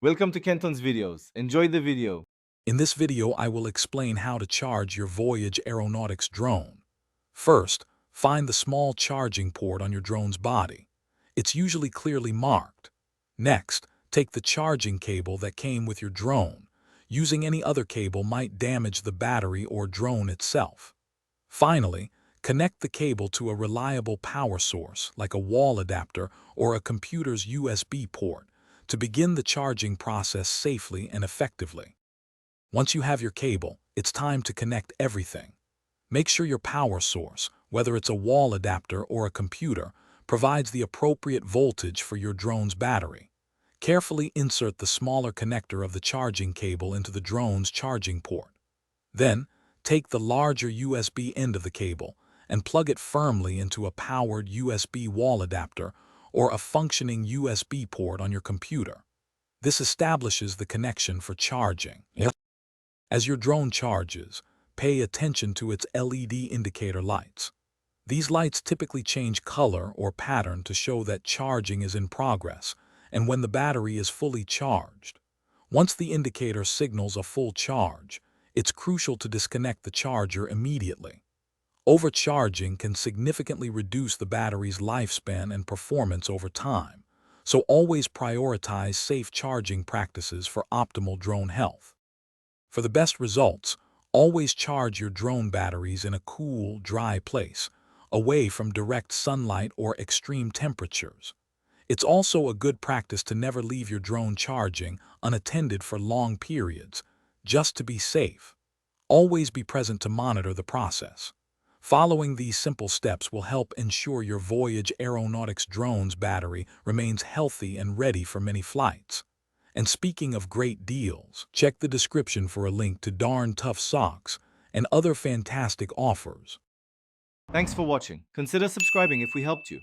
Welcome to Kenton's videos. Enjoy the video. In this video, I will explain how to charge your Voyage Aeronautics drone. First, find the small charging port on your drone's body. It's usually clearly marked. Next, take the charging cable that came with your drone. Using any other cable might damage the battery or drone itself. Finally, connect the cable to a reliable power source like a wall adapter or a computer's USB port to begin the charging process safely and effectively. Once you have your cable, it's time to connect everything. Make sure your power source, whether it's a wall adapter or a computer, provides the appropriate voltage for your drone's battery. Carefully insert the smaller connector of the charging cable into the drone's charging port. Then, take the larger USB end of the cable and plug it firmly into a powered USB wall adapter or a functioning USB port on your computer. This establishes the connection for charging. As your drone charges, pay attention to its LED indicator lights. These lights typically change color or pattern to show that charging is in progress and when the battery is fully charged. Once the indicator signals a full charge, it's crucial to disconnect the charger immediately. Overcharging can significantly reduce the battery's lifespan and performance over time, so always prioritize safe charging practices for optimal drone health. For the best results, always charge your drone batteries in a cool, dry place, away from direct sunlight or extreme temperatures. It's also a good practice to never leave your drone charging unattended for long periods, just to be safe. Always be present to monitor the process. Following these simple steps will help ensure your Voyage Aeronautics drone's battery remains healthy and ready for many flights. And speaking of great deals, check the description for a link to Darn Tough Socks and other fantastic offers. Thanks for watching. Consider subscribing if we helped you.